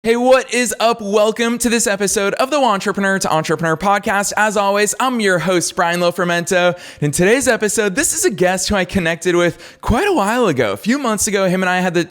Hey, what is up? Welcome to this episode of the Entrepreneur to Entrepreneur podcast. As always, I'm your host, Brian Lofermento. In today's episode, this is a guest who I connected with quite a while ago. A few months ago, him and I had the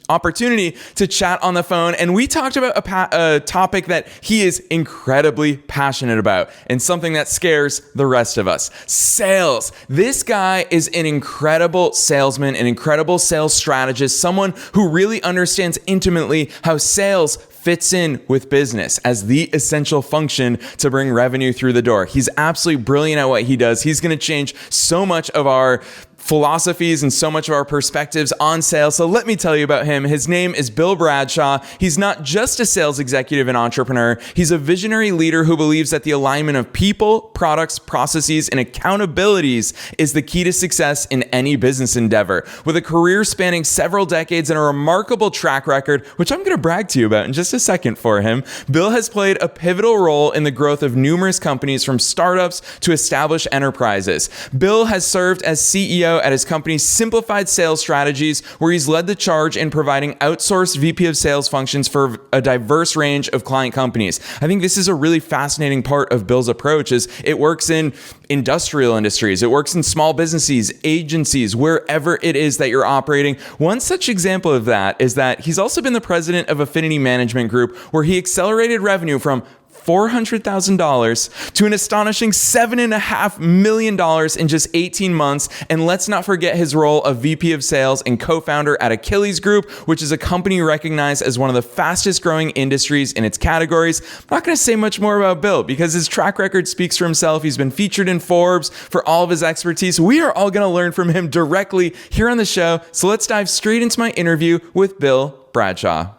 opportunity to chat on the phone, and we talked about a topic that he is incredibly passionate about and something that scares the rest of us: sales. This guy is an incredible salesman, an incredible sales strategist, someone who really understands intimately how sales fits in with business as the essential function to bring revenue through the door. He's absolutely brilliant at what he does. He's going to change so much of our philosophies and so much of our perspectives on sales. So let me tell you about him. His name is Bill Bradshaw. He's not just a sales executive and entrepreneur. He's a visionary leader who believes that the alignment of people, products, processes, and accountabilities is the key to success in any business endeavor. With a career spanning several decades and a remarkable track record, which I'm going to brag to you about in just a second for him, Bill has played a pivotal role in the growth of numerous companies, from startups to established enterprises. Bill has served as CEO at his company Simplified Sales Strategies, where he's led the charge in providing outsourced VP of sales functions for a diverse range of client companies. I think this is a really fascinating part of Bill's approach. Is it works in industrial industries, it works in small businesses, agencies, wherever it is that you're operating. One such example of that is that he's also been the president of Affinity Management Group, where he accelerated revenue from $400,000 to an astonishing $7.5 million in just 18 months. And let's not forget his role of VP of Sales and co-founder at Achilles Group, which is a company recognized as one of the fastest growing industries in its categories. I'm not going to say much more about Bill because his track record speaks for himself. He's been featured in Forbes for all of his expertise. We are all going to learn from him directly here on the show. So let's dive straight into my interview with Bill Bradshaw.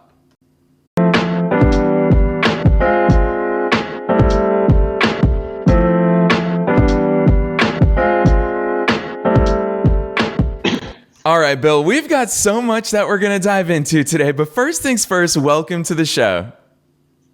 All right, Bill, we've got so much that we're going to dive into today, but first things first, welcome to the show.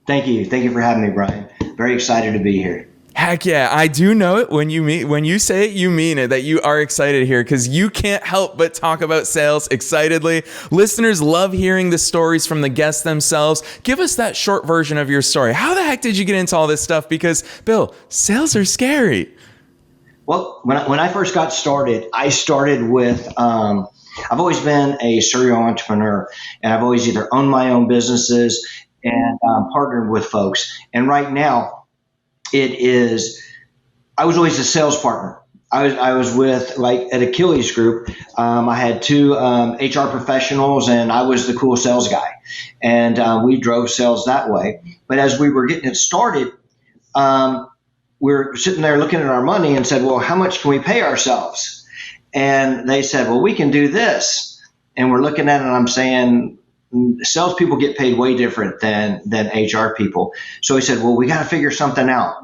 Thank you. Thank you for having me, Brian. Very excited to be here. Heck yeah, I do know it when you say it, you mean it, that you are excited here, because you can't help but talk about sales excitedly. Listeners love hearing the stories from the guests themselves. Give us that short version of your story. How the heck did you get into all this stuff? Because, Bill, sales are scary. Well, when I first got started, I started with, I've always been a serial entrepreneur, and I've always either owned my own businesses and partnered with folks. And right now, I was always a sales partner. I was with, like, at Achilles Group, I had two HR professionals, and I was the cool sales guy. And we drove sales that way. But as we were getting it started, we're sitting there looking at our money and said, well, how much can we pay ourselves? And they said, well, we can do this. And we're looking at it, and I'm saying, salespeople get paid way different than HR people. So we said, well, we got to figure something out.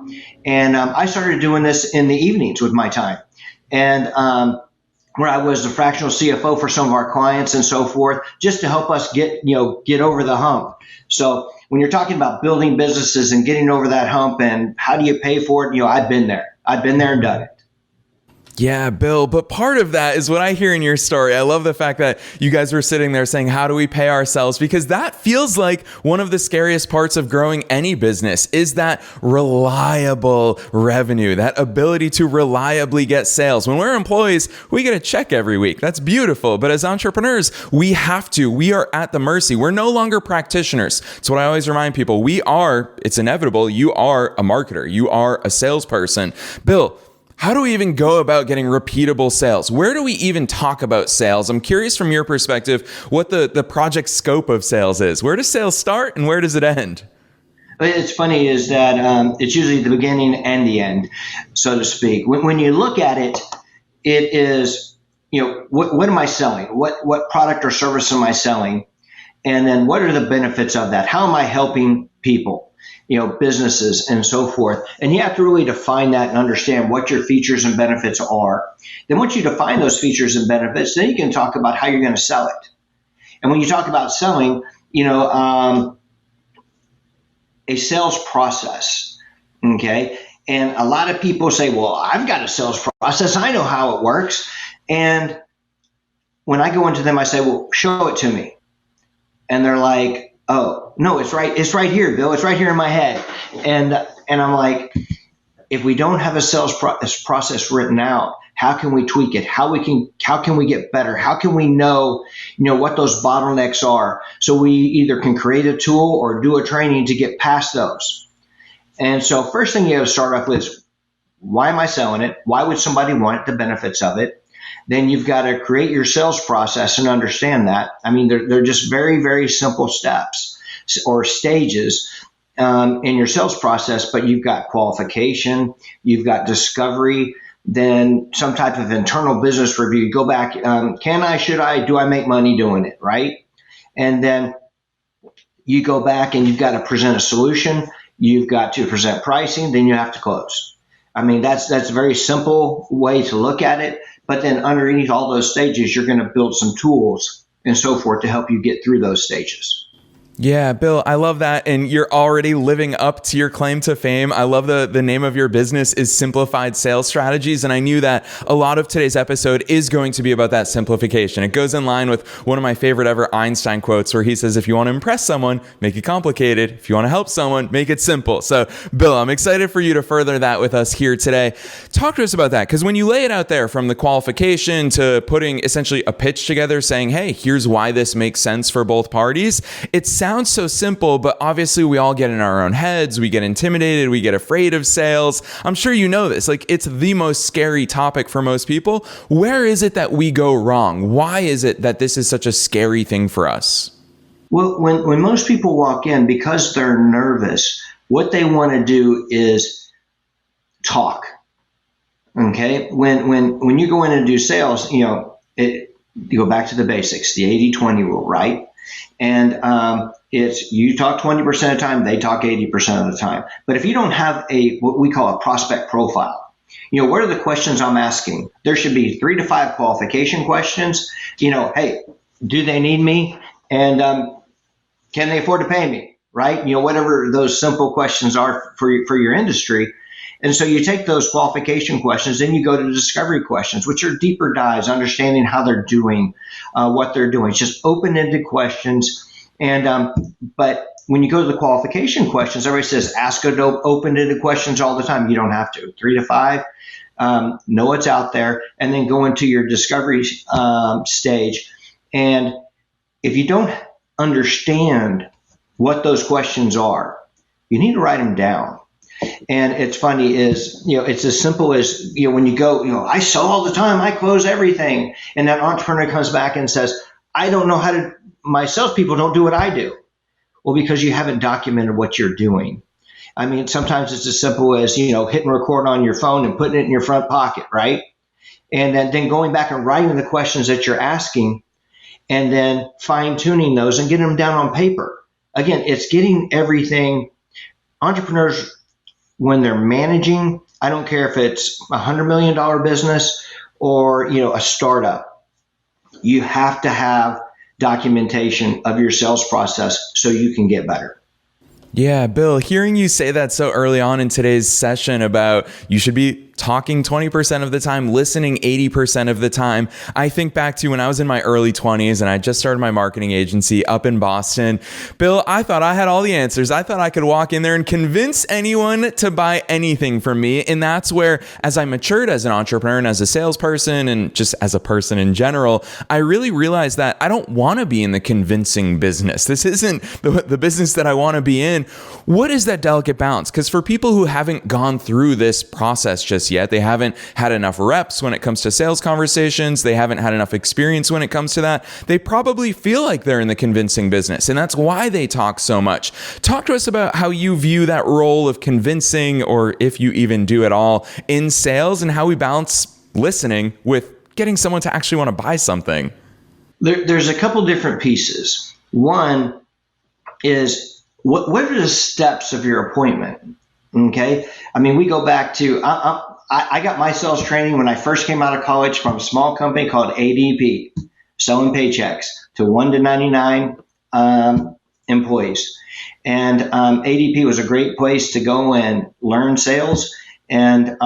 And I started doing this in the evenings with my time. And where I was the fractional CFO for some of our clients and so forth, just to help us get over the hump. So when you're talking about building businesses and getting over that hump and how do you pay for it, I've been there and done it. Yeah, Bill, but part of that is what I hear in your story. I love the fact that you guys were sitting there saying, how do we pay ourselves? Because that feels like one of the scariest parts of growing any business, is that reliable revenue, that ability to reliably get sales. When we're employees, we get a check every week. That's beautiful. But as entrepreneurs, we are at the mercy. We're no longer practitioners. It's what I always remind people. It's inevitable. You are a marketer. You are a salesperson. Bill, how do we even go about getting repeatable sales? Where do we even talk about sales? I'm curious from your perspective what the project scope of sales is. Where does sales start and where does it end? It's funny is that it's usually the beginning and the end, so to speak. When you look at it, it is, what am I selling? What product or service am I selling? And then what are the benefits of that? How am I helping people? Businesses and so forth. And you have to really define that and understand what your features and benefits are. Then once you define those features and benefits, then you can talk about how you're going to sell it. And when you talk about selling, a sales process, okay? And a lot of people say, well, I've got a sales process. I know how it works. And when I go into them, I say, well, show it to me. And they're like, Oh, no, it's right here, Bill. It's right here in my head. And I'm like, if we don't have a process written out, how can we tweak it? How can we get better? How can we know, what those bottlenecks are? So we either can create a tool or do a training to get past those. And so first thing you have to start off with is, why am I selling it? Why would somebody want the benefits of it? Then you've got to create your sales process and understand that. I mean, they're just very, very simple steps or stages in your sales process, but you've got qualification, you've got discovery, then some type of internal business review. Go back, do I make money doing it, right? And then you go back and you've got to present a solution, you've got to present pricing, then you have to close. I mean, that's a very simple way to look at it, but then underneath all those stages, you're going to build some tools and so forth to help you get through those stages. Yeah, Bill, I love that. And you're already living up to your claim to fame. I love the name of your business is Simplified Sales Strategies. And I knew that a lot of today's episode is going to be about that simplification. It goes in line with one of my favorite ever Einstein quotes where he says, if you want to impress someone, make it complicated. If you want to help someone, make it simple. So, Bill, I'm excited for you to further that with us here today. Talk to us about that, because when you lay it out there from the qualification to putting essentially a pitch together saying, hey, here's why this makes sense for both parties, it sounds so simple, but obviously we all get in our own heads. We get intimidated. We get afraid of sales. I'm sure you know this. Like, it's the most scary topic for most people. Where is it that we go wrong? Why is it that this is such a scary thing for us? Well, when most people walk in, because they're nervous, what they want to do is talk. Okay? When you go in and do sales, you go back to the basics, the 80-20 rule, right? And it's you talk 20% of the time, they talk 80% of the time. But if you don't have what we call a prospect profile, what are the questions I'm asking? There should be 3 to 5 qualification questions. Hey, do they need me? And can they afford to pay me? Right? Whatever those simple questions are for your industry. And so you take those qualification questions, then you go to discovery questions, which are deeper dives, understanding how they're doing, what they're doing. It's just open-ended questions. And but when you go to the qualification questions, everybody says ask open-ended questions all the time. You don't have to. 3 to 5, know what's out there, and then go into your discovery stage. And if you don't understand what those questions are, you need to write them down. And it's funny is, it's as simple as, when you go, I sell all the time, I close everything. And that entrepreneur comes back and says, I don't know my salespeople don't do what I do. Well, because you haven't documented what you're doing. I mean, sometimes it's as simple as, hitting record on your phone and putting it in your front pocket, right? And then going back and writing the questions that you're asking and then fine tuning those and getting them down on paper. Again, it's getting everything. Entrepreneurs, when they're managing, I don't care if it's $100 million business or, a startup, you have to have documentation of your sales process so you can get better. Yeah, Bill, hearing you say that so early on in today's session about you should be talking 20% of the time, listening 80% of the time. I think back to when I was in my early 20s and I just started my marketing agency up in Boston. Bill, I thought I had all the answers. I thought I could walk in there and convince anyone to buy anything from me. And that's where, as I matured as an entrepreneur and as a salesperson and just as a person in general, I really realized that I don't want to be in the convincing business. This isn't the business that I want to be in. What is that delicate balance? Because for people who haven't gone through this process just yet, they haven't had enough reps when it comes to sales conversations, they haven't had enough experience when it comes to that, they probably feel like they're in the convincing business, and that's why they talk so much. Talk to us about how you view that role of convincing, or if you even do at all, in sales, and how we balance listening with getting someone to actually want to buy something. There's a couple different pieces. One is, what are the steps of your appointment? Okay. I mean, we go back to, I got my sales training when I first came out of college from a small company called ADP, selling paychecks to 1 to 99 employees. And ADP was a great place to go and learn sales and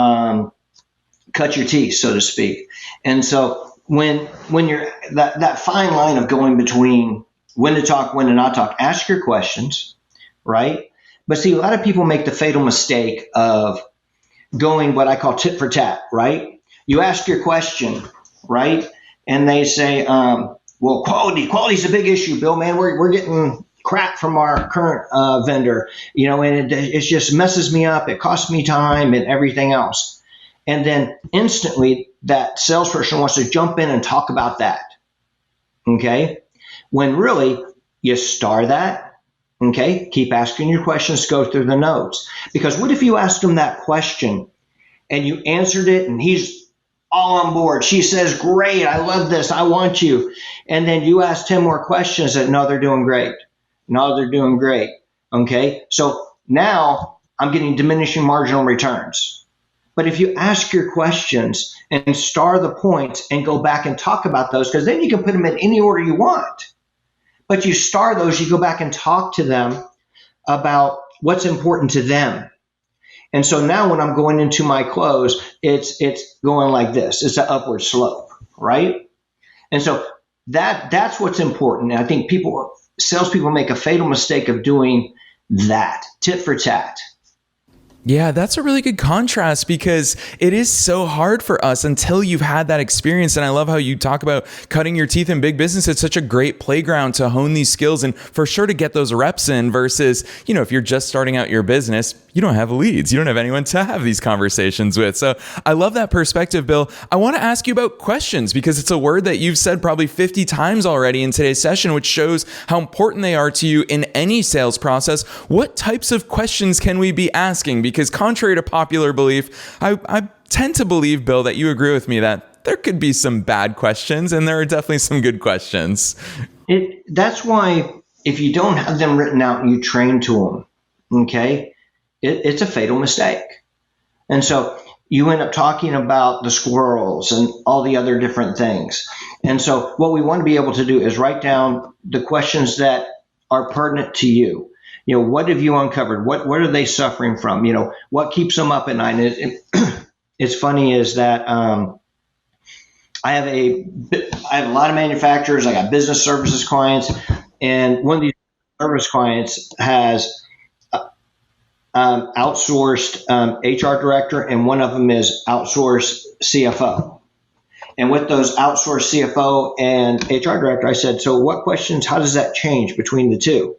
cut your teeth, so to speak. And so when you're that fine line of going between when to talk, when to not talk. Ask your questions, right? But see, a lot of people make the fatal mistake of going what I call tit for tat, right? You ask your question, right? And they say, well, quality's a big issue, Bill, man. We're getting crap from our current vendor, and it just messes me up. It costs me time and everything else. And then instantly that salesperson wants to jump in and talk about that. Okay. When really you star that. Okay. Keep asking your questions, go through the notes. Because what if you asked him that question and you answered it and he's all on board? She says, great, I love this, I want you. And then you ask 10 more questions that, no, they're doing great. No, they're doing great. Okay. So now I'm getting diminishing marginal returns. But if you ask your questions and star the points and go back and talk about those, because then you can put them in any order you want. But you star those, you go back and talk to them about what's important to them. And so now when I'm going into my close, it's going like this. It's an upward slope, right? And so that's what's important. And I think salespeople make a fatal mistake of doing that, tit for tat. Yeah, that's a really good contrast because it is so hard for us until you've had that experience. And I love how you talk about cutting your teeth in big business. It's such a great playground to hone these skills and for sure to get those reps in versus, if you're just starting out your business, you don't have leads. You don't have anyone to have these conversations with. So I love that perspective, Bill. I want to ask you about questions because it's a word that you've said probably 50 times already in today's session, which shows how important they are to you in any sales process. What types of questions can we be asking? Because contrary to popular belief, I tend to believe, Bill, that you agree with me that there could be some bad questions and there are definitely some good questions. That's why if you don't have them written out and you train to them, okay, it's a fatal mistake. And so you end up talking about the squirrels and all the other different things. And so what we want to be able to do is write down the questions that are pertinent to you. What have you uncovered? What are they suffering from? What keeps them up at night? And it's funny is that I have a lot of manufacturers. I got business services clients, and one of these service clients has outsourced HR director, and one of them is outsourced CFO. And with those outsourced CFO and HR director, I said, so what questions, how does that change between the two?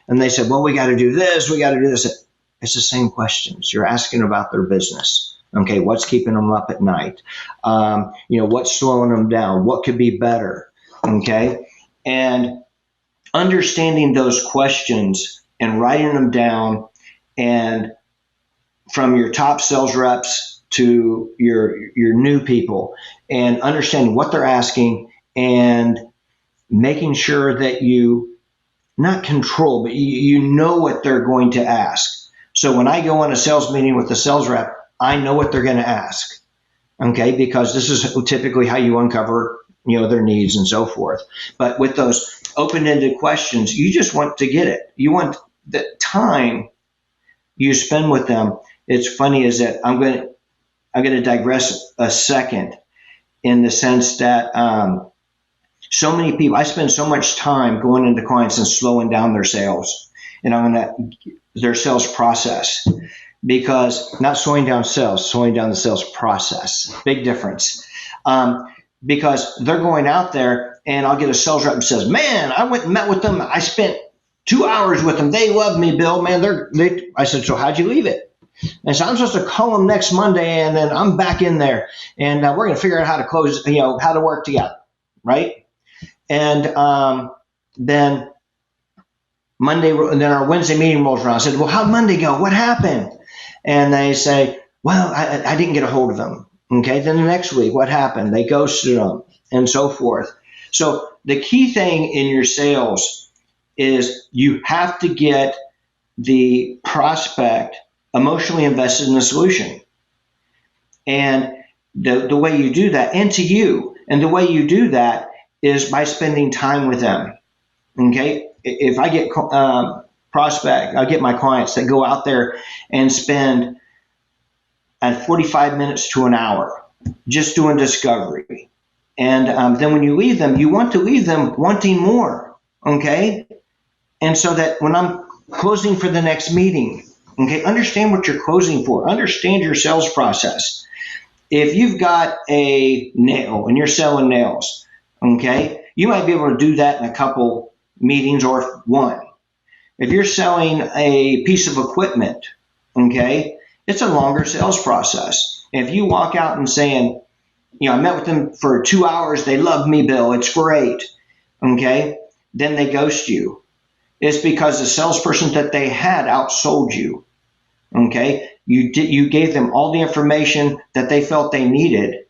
And they said, well, we got to do this, we got to do this. It's the same questions. You're asking about their business. Okay, what's keeping them up at night? What's slowing them down? What could be better? Okay, and understanding those questions and writing them down, and from your top sales reps to your new people, and understanding what they're asking and making sure that you not control, but you know what they're going to ask. So when I go on a sales meeting with the sales rep, I know what they're going to ask. Okay, because this is typically how you uncover, their needs and so forth. But with those open-ended questions, you just want to get it. You want the time you spend with them. It's funny is that I'm going to digress a second in the sense that so many people, I spend so much time going into clients and slowing down their sales and their sales process, because not slowing down sales, slowing down the sales process, big difference. Because they're going out there and I'll get a sales rep who says, man, I went and met with them. I spent 2 hours with them. They love me, Bill, man. I said, so how'd you leave it? And so I'm supposed to call them next Monday and then I'm back in there and we're going to figure out how to close, how to work together. Right. And then Monday, and then our Wednesday meeting rolls around. I said, well, how'd Monday go? What happened? And they say, well, I didn't get a hold of them. Okay. Then the next week, what happened? They ghosted them and so forth. So the key thing in your sales is you have to get the prospect emotionally invested in the solution. And the way you do that, and to you, and the way you do that is by spending time with them. Okay. If I get I get my clients that go out there and spend 45 minutes to an hour just doing discovery. And then when you leave them, you want to leave them wanting more. Okay. And so that when I'm closing for the next meeting, okay, understand what you're closing for, understand your sales process. If you've got a nail and you're selling nails, okay, you might be able to do that in a couple meetings or one. If you're selling a piece of equipment, okay, it's a longer sales process. If you walk out and saying, I met with them for 2 hours, they love me, Bill, it's great, okay, then they ghost you. It's because the salesperson that they had outsold you. Okay, you gave them all the information that they felt they needed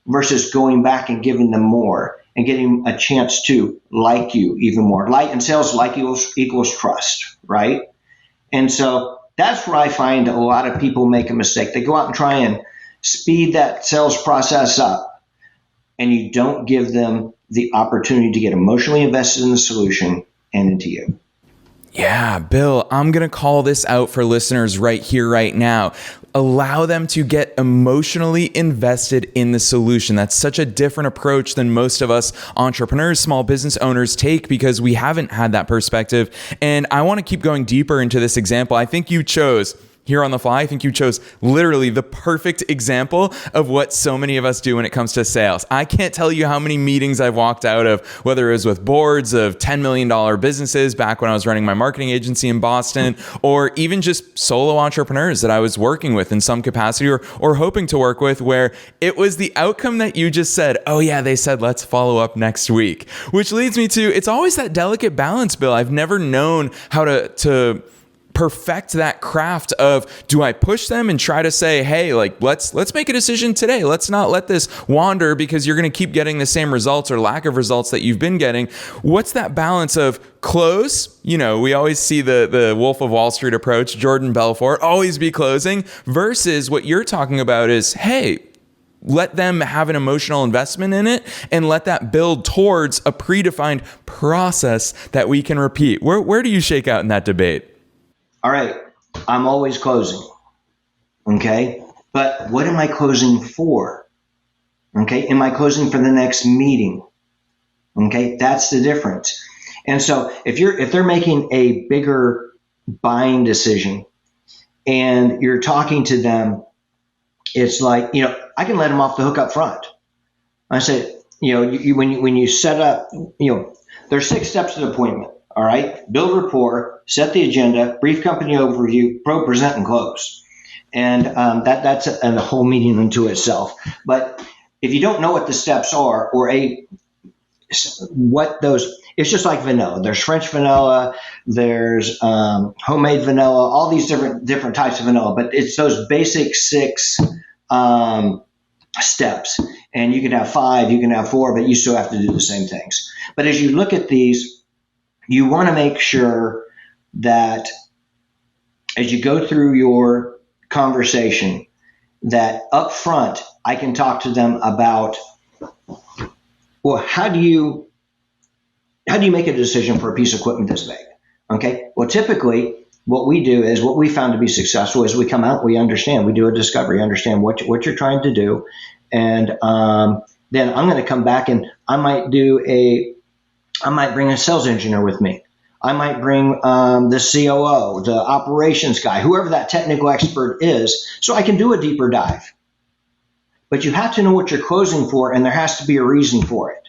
versus going back and giving them more and getting a chance to like you even more. Like in sales, like equals trust, right? And so that's where I find a lot of people make a mistake. They go out and try and speed that sales process up, and you don't give them the opportunity to get emotionally invested in the solution and into you. Yeah, Bill, I'm going to call this out for listeners right here, right now. Allow them to get emotionally invested in the solution. That's such a different approach than most of us entrepreneurs, small business owners take because we haven't had that perspective. And I want to keep going deeper into this example. I think you chose here on the fly. I think you chose literally the perfect example of what so many of us do when it comes to sales. I can't tell you how many meetings I've walked out of, whether it was with boards of $10 million businesses back when I was running my marketing agency in Boston, or even just solo entrepreneurs that I was working with in some capacity or hoping to work with, where it was the outcome that you just said, oh yeah, they said, let's follow up next week, which leads me to, it's always that delicate balance, Bill. I've never known how to perfect that craft of, do I push them and try to say, hey, like, let's make a decision today. Let's not let this wander because you're going to keep getting the same results or lack of results that you've been getting. What's that balance of close? We always see the Wolf of Wall Street approach, Jordan Belfort, always be closing, versus what you're talking about is, hey, let them have an emotional investment in it and let that build towards a predefined process that we can repeat. Where do you shake out in that debate? All right, I'm always closing, okay? But what am I closing for? Okay, am I closing for the next meeting? Okay, that's the difference. And so if they're making a bigger buying decision and you're talking to them, it's like, I can let them off the hook up front. I say, when you set up, there's 6 steps to the appointment. All right, build rapport, set the agenda, brief company overview, present, and close. And that's a whole meeting unto itself. But if you don't know what the steps are, or it's just like vanilla. There's French vanilla, there's homemade vanilla, all these different types of vanilla. But it's those basic 6 steps. And you can have 5, you can have 4, but you still have to do the same things. But as you look at these, you want to make sure that as you go through your conversation, that up front, I can talk to them about, well, how do you make a decision for a piece of equipment this big? Okay. Well, typically what we do is, what we found to be successful is we come out, we understand, we do a discovery, understand what you're trying to do. And then I'm going to come back and I might bring a sales engineer with me. I might bring the COO, the operations guy, whoever that technical expert is, so I can do a deeper dive. But you have to know what you're closing for, and there has to be a reason for it.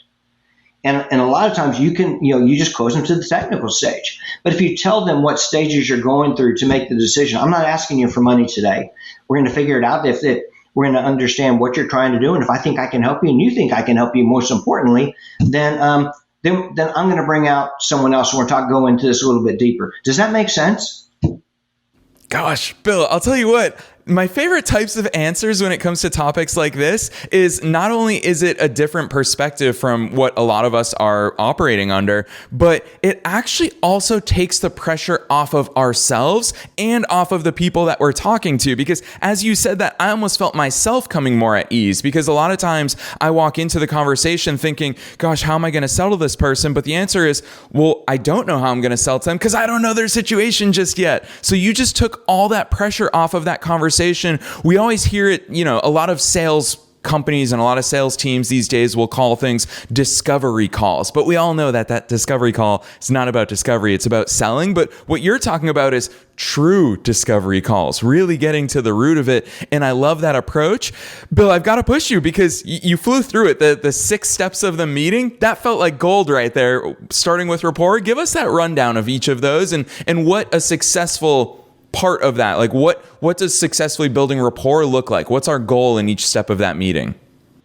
And a lot of times you can, you just close them to the technical stage. But if you tell them what stages you're going through to make the decision, I'm not asking you for money today. We're going to figure it out. We're going to understand what you're trying to do. And if I think I can help you and you think I can help you, most importantly, then I'm going to bring out someone else and we're go into this a little bit deeper. Does that make sense? Gosh, Bill, I'll tell you what. My favorite types of answers when it comes to topics like this is, not only is it a different perspective from what a lot of us are operating under, but it actually also takes the pressure off of ourselves and off of the people that we're talking to. Because as you said that, I almost felt myself coming more at ease, because a lot of times I walk into the conversation thinking, gosh, how am I going to sell to this person? But the answer is, well, I don't know how I'm going to sell to them because I don't know their situation just yet. So you just took all that pressure off of that conversation. We always hear it, a lot of sales companies and a lot of sales teams these days will call things discovery calls. But we all know that that discovery call is not about discovery, it's about selling. But what you're talking about is true discovery calls, really getting to the root of it. And I love that approach. Bill, I've got to push you because you flew through it. The 6 steps of the meeting, that felt like gold right there. Starting with rapport, give us that rundown of each of those and what a successful part of that, like what does successfully building rapport look like? What's our goal in each step of that meeting?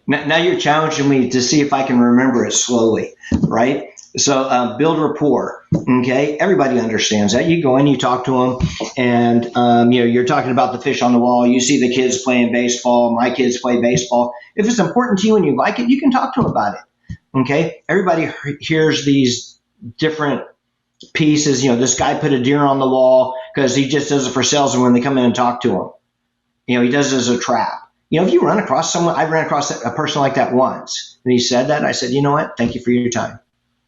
Now you're challenging me to see if I can remember it slowly, right? So build rapport. Okay, everybody understands that. You go in, you talk to them, and you're talking about the fish on the wall. You see the kids playing baseball. My kids play baseball. If it's important to you and you like it, you can talk to them about it. Okay, everybody hears these different pieces. This guy put a deer on the wall because he just does it for sales, and when they come in and talk to him, he does it as a trap. If you run across someone, I ran across a person like that once, and he said that. I said, you know what? Thank you for your time.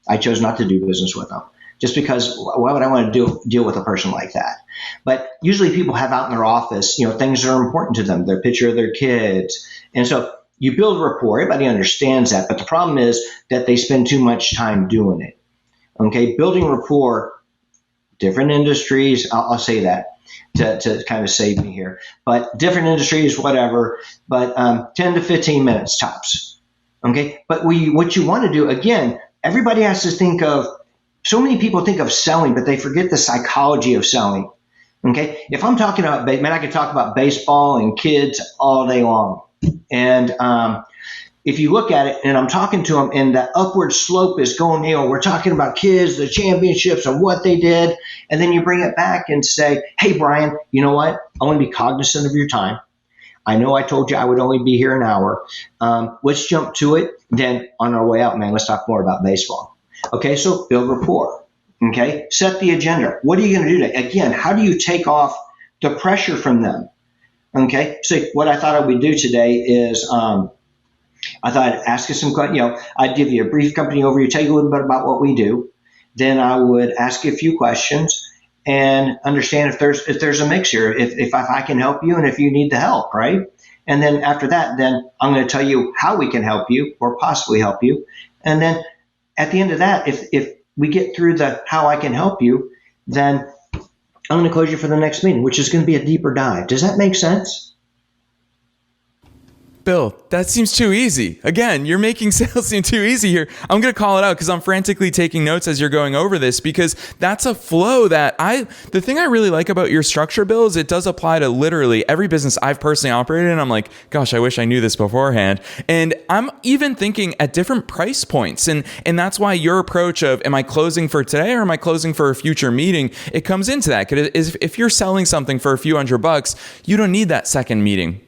I chose not to do business with them just because why would I want to deal with a person like that? But usually people have out in their office, things that are important to them, their picture of their kids. And so you build rapport. Everybody understands that. But the problem is that they spend too much time doing it. Okay, building rapport, different industries, I'll say that to kind of save me here. But different industries, whatever, but 10 to 15 minutes tops. Okay, but what you want to do, again, everybody has to think of, so many people think of selling, but they forget the psychology of selling. Okay, if I'm talking about, I could talk about baseball and kids all day long. And if you look at it and I'm talking to them and the upward slope is going, we're talking about kids, the championships and what they did. And then you bring it back and say, hey, Brian, you know what? I want to be cognizant of your time. I know I told you I would only be here an hour. Let's jump to it. Then on our way out, man, let's talk more about baseball. Okay, so build rapport. Okay, set the agenda. What are you going to do today? Again, how do you take off the pressure from them? Okay, so what I thought I would do today is I thought I'd ask you some questions. I'd give you a brief company overview, tell you a little bit about what we do. Then I would ask you a few questions and understand if there's a mix here, if I can help you and if you need the help, right? And then after that, then I'm going to tell you how we can help you or possibly help you. And then at the end of that, if we get through the how I can help you, then I'm going to close you for the next meeting, which is going to be a deeper dive. Does that make sense? Bill, that seems too easy. Again, you're making sales seem too easy here. I'm going to call it out because I'm frantically taking notes as you're going over this because that's a flow that the thing I really like about your structure, Bill, is it does apply to literally every business I've personally operated in. I'm like, gosh, I wish I knew this beforehand. And I'm even thinking at different price points. And that's why your approach of, am I closing for today or am I closing for a future meeting? It comes into that. Because if you're selling something for a few $100, you don't need that second meeting.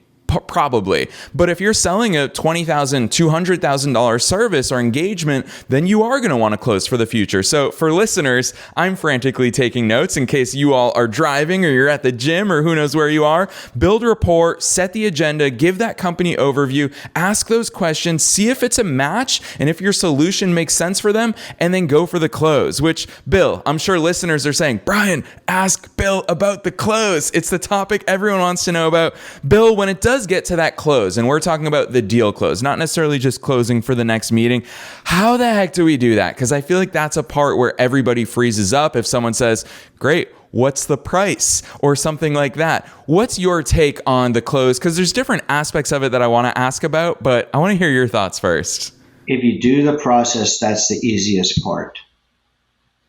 Probably. But if you're selling a $20,000, $200,000 service or engagement, then you are going to want to close for the future. So for listeners, I'm frantically taking notes in case you all are driving or you're at the gym or who knows where you are. Build rapport, set the agenda, give that company overview, ask those questions, see if it's a match and if your solution makes sense for them, and then go for the close, which, Bill, I'm sure listeners are saying, Brian, ask Bill about the close. It's the topic everyone wants to know about. Bill, when it does get to that close, and we're talking about the deal close, not necessarily just closing for the next meeting, how the heck do we do that? Because I feel like that's a part where everybody freezes up if someone says, great, what's the price? Or something like that. What's your take on the close? Because there's different aspects of it that I want to ask about, but I want to hear your thoughts first. If you do the process, that's the easiest part.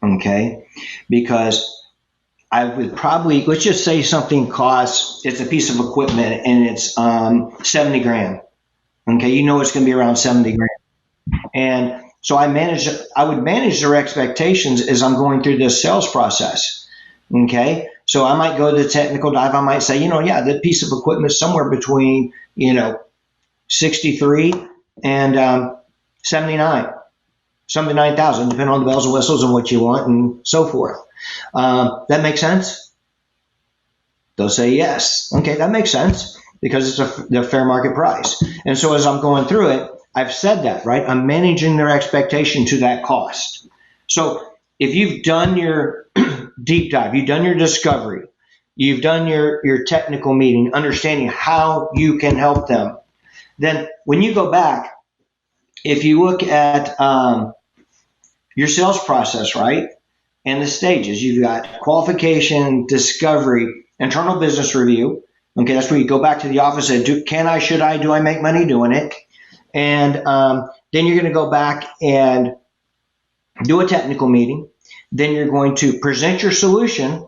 Okay? Because I would probably, let's just say something costs, it's a piece of equipment and it's 70 grand. Okay, it's going to be around 70 grand. And so I would manage their expectations as I'm going through this sales process. Okay, so I might go to the technical dive. I might say, that piece of equipment is somewhere between, 63 and 79,000, depending on the bells and whistles and what you want and so forth. That makes sense? They'll say yes. Okay, that makes sense because it's the fair market price. And so as I'm going through it, I've said that, right? I'm managing their expectation to that cost. So if you've done your deep dive, you've done your discovery, you've done your technical meeting, understanding how you can help them, Then when you go back, if you look at your sales process, right, and the stages, you've got qualification, discovery, internal business review. Okay, that's where you go back to the office and do, can I, should I, do I make money doing it? And then you're going to go back and do a technical meeting. Then you're going to present your solution.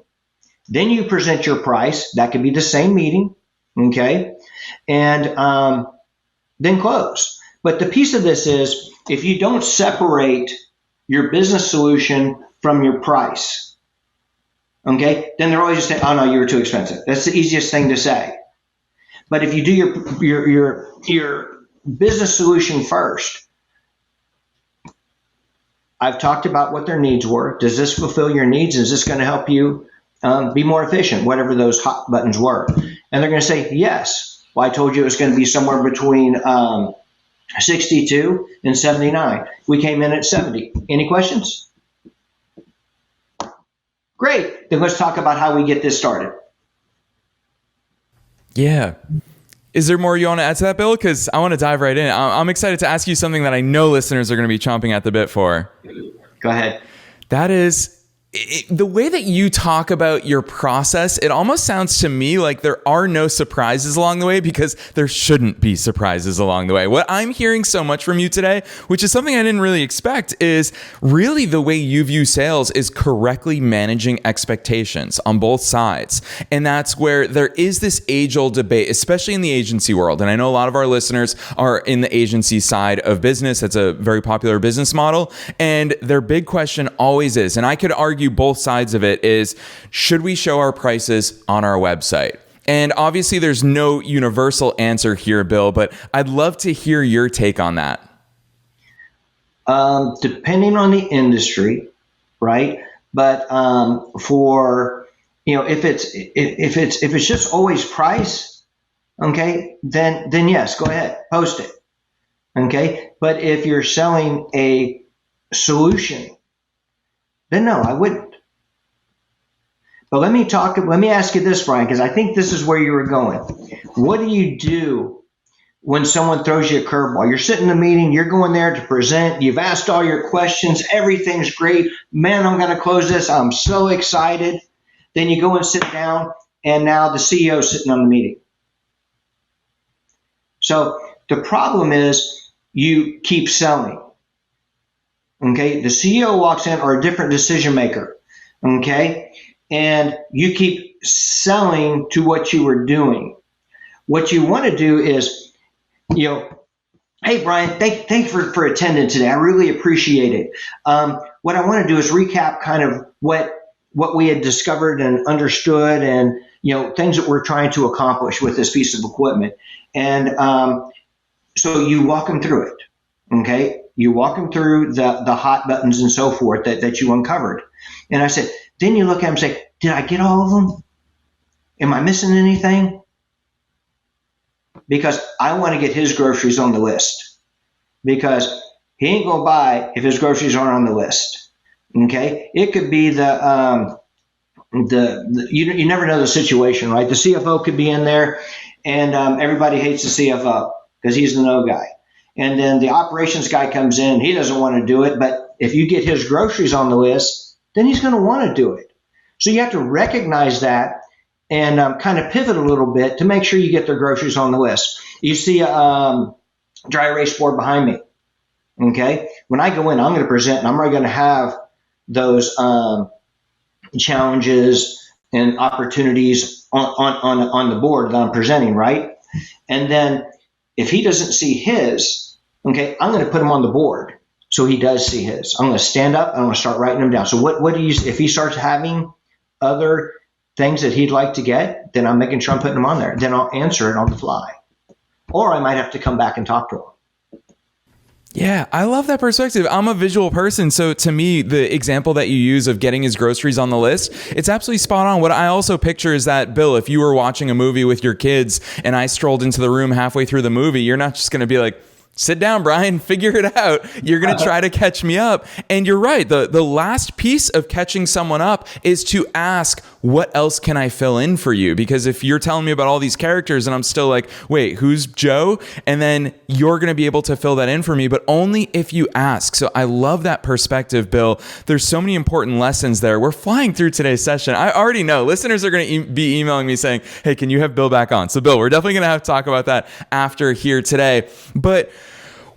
Then you present your price. That could be the same meeting. Okay. And then close. But the piece of this is if you don't separate your business solution from your price, okay, then they're always just saying, oh no, you were too expensive. That's the easiest thing to say. But if you do your business solution first, I've talked about what their needs were. Does this fulfill your needs? Is this going to help you be more efficient, whatever those hot buttons were? And they're going to say, yes. Well, I told you it was going to be somewhere between 62 and 79. We came in at 70. Any questions? Great. Then let's talk about how we get this started. Yeah. Is there more you want to add to that, Bill? Because I want to dive right in. I'm excited to ask you something that I know listeners are going to be chomping at the bit for. Go ahead. That is, the way that you talk about your process, it almost sounds to me like there are no surprises along the way, because there shouldn't be surprises along the way. What I'm hearing so much from you today, which is something I didn't really expect, is really the way you view sales is correctly managing expectations on both sides. And that's where there is this age-old debate, especially in the agency world. And I know a lot of our listeners are in the agency side of business. That's a very popular business model. And their big question always is, and I could argue both sides of it, is should we show our prices on our website? And obviously there's no universal answer here, Bill, but I'd love to hear your take on that. Depending on the industry, right? But for, if it's just always price, okay, then yes, go ahead, post it. Okay. But if you're selling a solution, then no, I wouldn't. But let me ask you this, Brian, because I think this is where you were going. What do you do when someone throws you a curveball? You're sitting in a meeting, you're going there to present, you've asked all your questions, everything's great. Man, I'm going to close this. I'm so excited. Then you go and sit down, and now the CEO is sitting on the meeting. So the problem is you keep selling. Okay, the CEO walks in, or a different decision maker, okay, and you keep selling to what you were doing. What you want to do is, hey, Brian, thank you for attending today. I really appreciate it. What I want to do is recap kind of what we had discovered and understood, and things that we're trying to accomplish with this piece of equipment. And so you walk them through it, okay? You walk them through the hot buttons and so forth that you uncovered. And I said, then you look at them and say, did I get all of them? Am I missing anything? Because I want to get his groceries on the list. Because he ain't going to buy if his groceries aren't on the list. Okay? It could be you never know the situation, right? The CFO could be in there, and everybody hates the CFO because he's the no guy. And then the operations guy comes in, he doesn't want to do it, but if you get his groceries on the list, then he's going to want to do it. So you have to recognize that and kind of pivot a little bit to make sure you get their groceries on the list. You see a dry erase board behind me, okay? When I go in, I'm going to present, and I'm already going to have those challenges and opportunities on the board that I'm presenting, right? And then if he doesn't see his, okay, I'm going to put him on the board so he does see his. I'm going to stand up and I'm going to start writing them down. So what do you, if he starts having other things that he'd like to get, then I'm making sure I'm putting them on there. Then I'll answer it on the fly. Or I might have to come back and talk to him. Yeah, I love that perspective. I'm a visual person, so to me, the example that you use of getting his groceries on the list, it's absolutely spot on. What I also picture is that, Bill, if you were watching a movie with your kids and I strolled into the room halfway through the movie, you're not just going to be like, sit down, Brian, figure it out. You're going to try to catch me up. And you're right. The last piece of catching someone up is to ask, what else can I fill in for you? Because if you're telling me about all these characters and I'm still like, wait, who's Joe? And then you're going to be able to fill that in for me, but only if you ask. So I love that perspective, Bill. There's so many important lessons there. We're flying through today's session. I already know listeners are going to be emailing me saying, hey, can you have Bill back on? So Bill, we're definitely going to have to talk about that after here today. But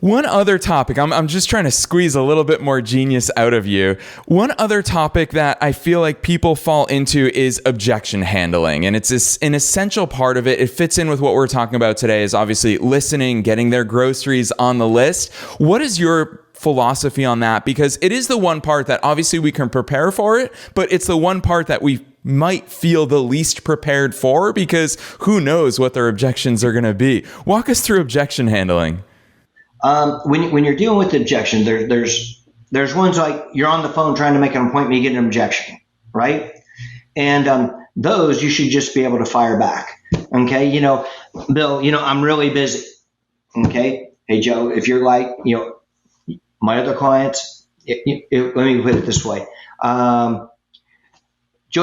one other topic, I'm just trying to squeeze a little bit more genius out of you. One other topic that I feel like people fall into is objection handling. And it's an essential part of it. It fits in with what we're talking about today is obviously listening, getting their groceries on the list. What is your philosophy on that? Because it is the one part that obviously we can prepare for it, but it's the one part that we might feel the least prepared for because who knows what their objections are going to be. Walk us through objection handling. When you're dealing with objection, there's ones like you're on the phone trying to make an appointment, you get an objection, right? And those you should just be able to fire back. Okay, Bill, I'm really busy. Okay, hey Joe, if you're like, my other clients, let me put it this way. Joe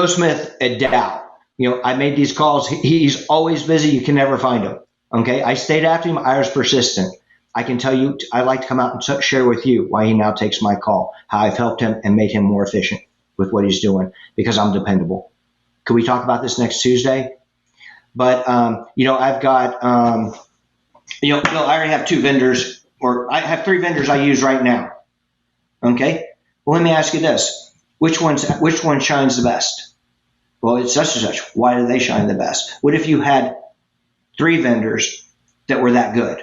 Smith at Dow, I made these calls. He's always busy. You can never find him. Okay, I stayed after him. I was persistent. I can tell you, I'd like to come out and share with you why he now takes my call, how I've helped him and made him more efficient with what he's doing because I'm dependable. Could we talk about this next Tuesday? But, I've got, Bill, I already have 2 vendors, or I have 3 vendors I use right now. Okay. Well, let me ask you this. Which one shines the best? Well, it's such and such. Why do they shine the best? What if you had 3 vendors that were that good?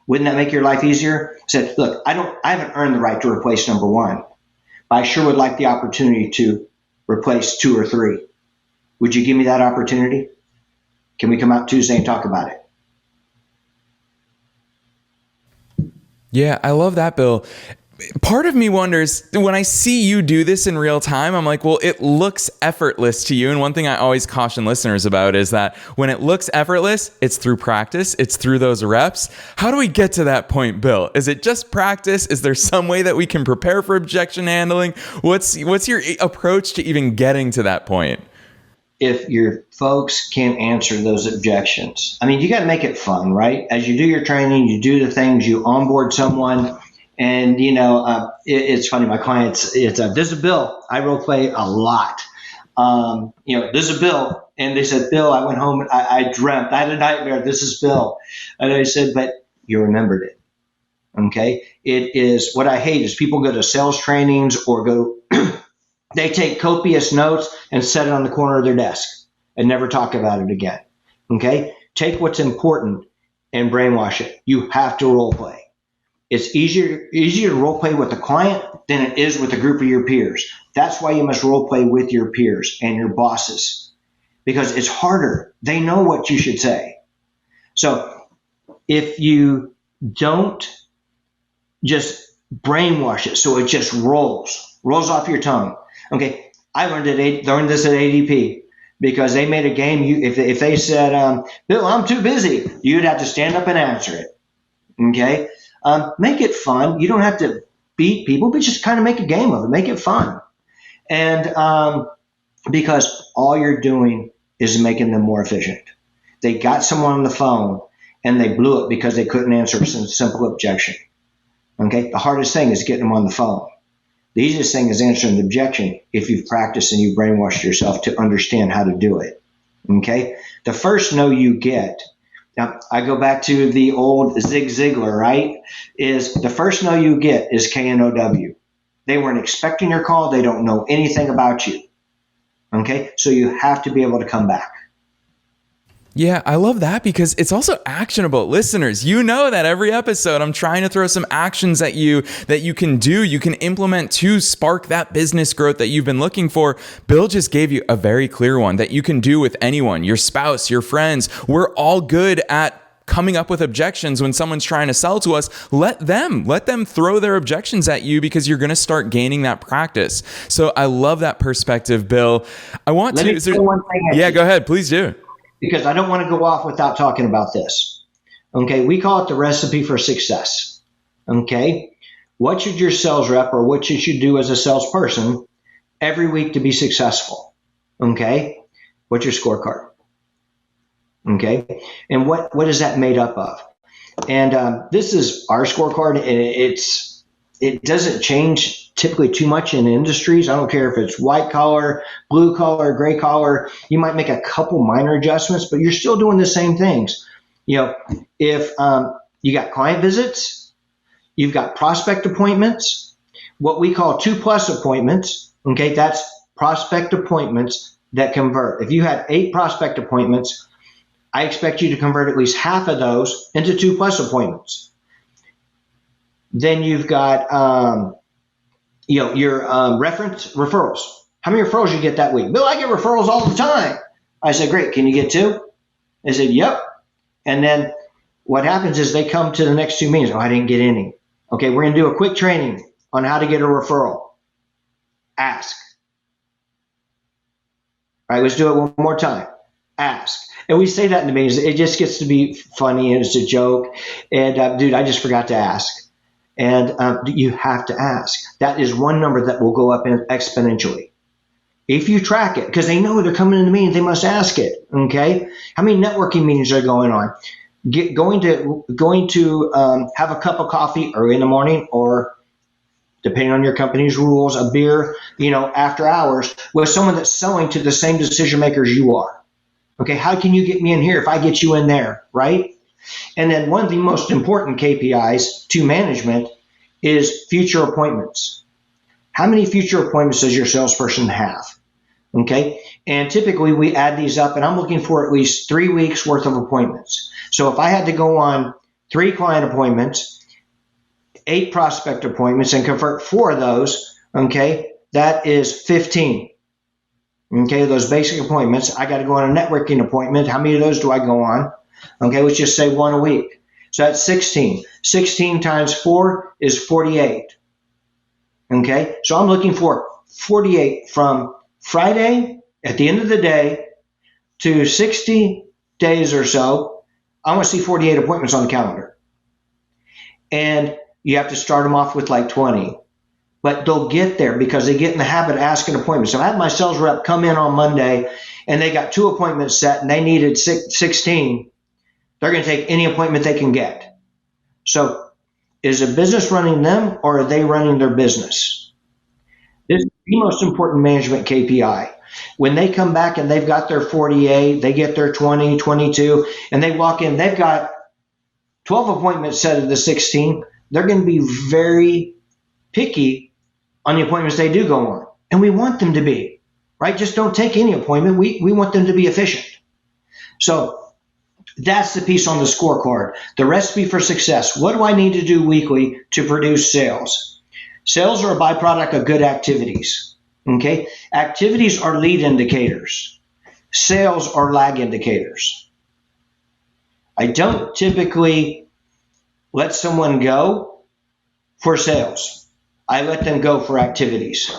Wouldn't that make your life easier? Said, look, I haven't earned the right to replace number 1, but I sure would like the opportunity to replace 2 or 3. Would you give me that opportunity? Can we come out Tuesday and talk about it? Yeah, I love that, Bill. Part of me wonders, when I see you do this in real time, I'm like, well, it looks effortless to you. And one thing I always caution listeners about is that when it looks effortless, it's through practice. It's through those reps. How do we get to that point, Bill? Is it just practice? Is there some way that we can prepare for objection handling? What's your approach to even getting to that point? If your folks can't answer those objections, you got to make it fun, right? As you do your training, you do the things, you onboard someone. And, it's funny, my clients, this is Bill. I role play a lot. This is Bill. And they said, Bill, I went home, I dreamt, I had a nightmare. This is Bill. And I said, but you remembered it. Okay. It is what I hate is people go to sales trainings or they take copious notes and set it on the corner of their desk and never talk about it again. Okay. Take what's important and brainwash it. You have to role play. It's easier to role play with the client than it is with a group of your peers. That's why you must role play with your peers and your bosses because it's harder. They know what you should say. So if you don't just brainwash it so it just rolls off your tongue. Okay, I learned this at ADP because they made a game. If they said, Bill, I'm too busy, you'd have to stand up and answer it. Okay. Make it fun. You don't have to beat people, but just kind of make a game of it. Make it fun. And because all you're doing is making them more efficient. They got someone on the phone and they blew it because they couldn't answer a simple objection. Okay? The hardest thing is getting them on the phone. The easiest thing is answering the objection if you've practiced and you've brainwashed yourself to understand how to do it. Okay? The first no you get, now, I go back to the old Zig Ziglar, right? Is the first no you get is KNOW. They weren't expecting your call. They don't know anything about you. Okay? So you have to be able to come back. Yeah, I love that because it's also actionable. Listeners, you know that every episode I'm trying to throw some actions at you that you can do, you can implement to spark that business growth that you've been looking for. Bill just gave you a very clear one that you can do with anyone, your spouse, your friends. We're all good at coming up with objections when someone's trying to sell to us. Let them throw their objections at you because you're going to start gaining that practice. So I love that perspective, Bill. I want to. One thing yeah, go ahead. Please do. Because I don't want to go off without talking about this. Okay, we call it the recipe for success. Okay, what should your sales rep or what should you do as a salesperson every week to be successful? Okay, what's your scorecard? Okay, and what is that made up of? And this is our scorecard, and it doesn't change typically too much in industries. I don't care if it's white collar, blue collar, gray collar. You might make a couple minor adjustments, but you're still doing the same things. If you got client visits, you've got prospect appointments, what we call 2+ appointments. Okay, that's prospect appointments that convert. If you had 8 prospect appointments, I expect you to convert at least half of those into 2+ appointments. Then you've got, your referrals. How many referrals you get that week? Bill, I get referrals all the time. I said, great. Can you get 2? They said, yep. And then what happens is they come to the next 2 meetings. Oh, I didn't get any. Okay, we're going to do a quick training on how to get a referral. Ask. All right, let's do it one more time. Ask. And we say that in the meetings. It just gets to be funny and it's a joke. And dude, I just forgot to ask. And you have to ask. That is one number that will go up exponentially. If you track it, because they know they're coming in the meeting, they must ask it. Okay? How many networking meetings are going on? Going to have a cup of coffee early in the morning, or depending on your company's rules, a beer, after hours with someone that's selling to the same decision makers you are. Okay, how can you get me in here if I get you in there, right? And then one of the most important KPIs to management is future appointments. How many future appointments does your salesperson have? Okay, and typically we add these up, and I'm looking for at least 3 weeks worth of appointments. So if I had to go on 3 client appointments, 8 prospect appointments, and convert 4 of those, okay, that is 15. Okay, those basic appointments. I got to go on a networking appointment. How many of those do I go on? Okay, let's just say 1 a week. So that's 16. 16 times 4 is 48. Okay, so I'm looking for 48 from Friday at the end of the day to 60 days or so. I want to see 48 appointments on the calendar. And you have to start them off with like 20. But they'll get there because they get in the habit of asking appointments. So I had my sales rep come in on Monday and they got 2 appointments set and they needed 16. They're going to take any appointment they can get. So is a business running them or are they running their business? This is the most important management KPI. When they come back and they've got their 48, they get their 20, 22, and they walk in, they've got 12 appointments set of the 16. They're going to be very picky on the appointments they do go on. And we want them to be, right? Just don't take any appointment. We want them to be efficient. So that's the piece on the scorecard, the recipe for success. What do I need to do weekly to produce sales? Sales are a byproduct of good activities. Okay? Activities are lead indicators. Sales are lag indicators. I don't typically let someone go for sales. I let them go for activities.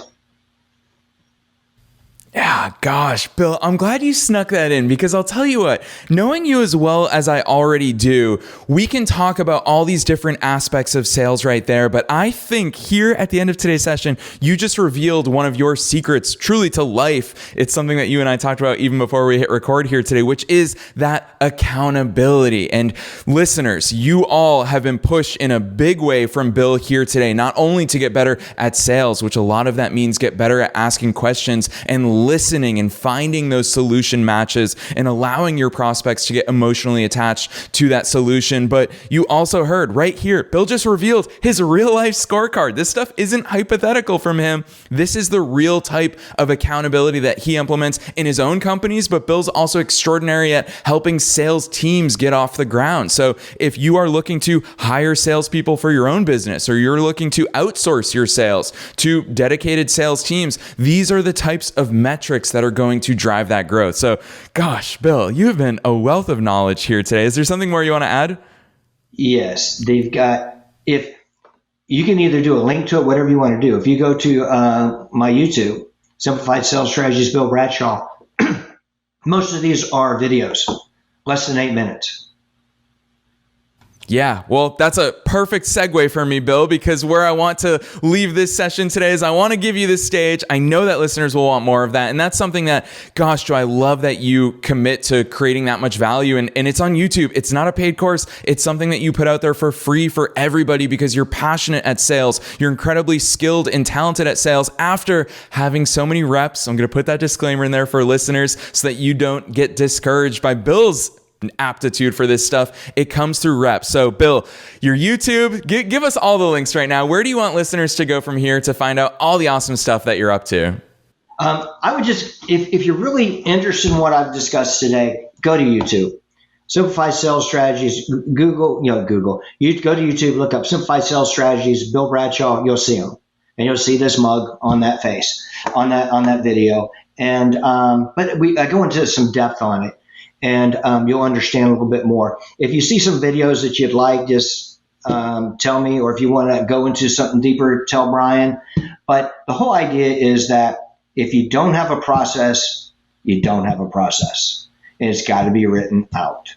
Yeah, gosh, Bill, I'm glad you snuck that in because I'll tell you what, knowing you as well as I already do, we can talk about all these different aspects of sales right there. But I think here at the end of today's session, you just revealed one of your secrets truly to life. It's something that you and I talked about even before we hit record here today, which is that accountability. And listeners, you all have been pushed in a big way from Bill here today, not only to get better at sales, which a lot of that means get better at asking questions and listening and finding those solution matches and allowing your prospects to get emotionally attached to that solution. But you also heard right here, Bill just revealed his real life scorecard. This stuff isn't hypothetical from him. This is the real type of accountability that he implements in his own companies, but Bill's also extraordinary at helping sales teams get off the ground. So if you are looking to hire salespeople for your own business, or you're looking to outsource your sales to dedicated sales teams, these are the types of metrics that are going to drive that growth. So, gosh, Bill, you have been a wealth of knowledge here today. Is there something more you want to add? Yes, they've got, if you can either do a link to it, whatever you want to do. If you go to my YouTube, Simplified Sales Strategies, Bill Bradshaw, most of these are videos, less than 8 minutes. Yeah, well, that's a perfect segue for me, Bill, because where I want to leave this session today is I want to give you this stage. I know that listeners will want more of that. And that's something that, gosh, Joe, I love that you commit to creating that much value. And it's on YouTube. It's not a paid course. It's something that you put out there for free for everybody because you're passionate at sales. You're incredibly skilled and talented at sales after having so many reps. I'm going to put that disclaimer in there for listeners so that you don't get discouraged by Bill's aptitude for this stuff. It comes through reps. So Bill, your YouTube, give us all the links right now. Where do you want listeners to go from here to find out all the awesome stuff that you're up to? I would just, if you're really interested in what I've discussed today, go to YouTube. Simplified Sales Strategies, Google. You go to YouTube, look up Simplified Sales Strategies, Bill Bradshaw, you'll see them. And you'll see this mug on that face, on that video. And but I go into some depth on it. And you'll understand a little bit more. If you see some videos that you'd like, just tell me, or if you want to go into something deeper, tell Brian. But the whole idea is that if you don't have a process, you don't have a process. And it's got to be written out.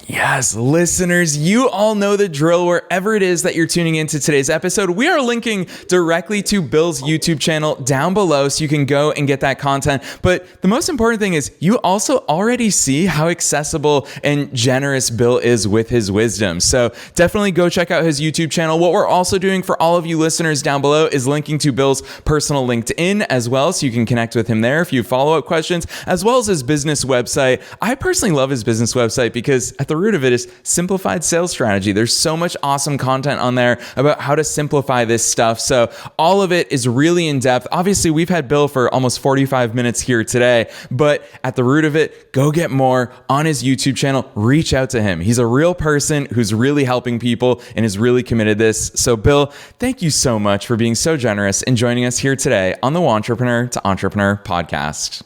Yes, listeners, you all know the drill. Wherever it is that you're tuning into today's episode, we are linking directly to Bill's YouTube channel down below so you can go and get that content. But the most important thing is you also already see how accessible and generous Bill is with his wisdom. So definitely go check out his YouTube channel. What we're also doing for all of you listeners down below is linking to Bill's personal LinkedIn as well, so you can connect with him there if you have follow-up questions, as well as his business website. I personally love his business website because at the root of it is simplified sales strategy. There's so much awesome content on there about how to simplify this stuff. So all of it is really in depth. Obviously, we've had Bill for almost 45 minutes here today, but at the root of it, go get more on his YouTube channel. Reach out to him. He's a real person who's really helping people and is really committed to this. So Bill, thank you so much for being so generous and joining us here today on the Entrepreneur to Entrepreneur podcast.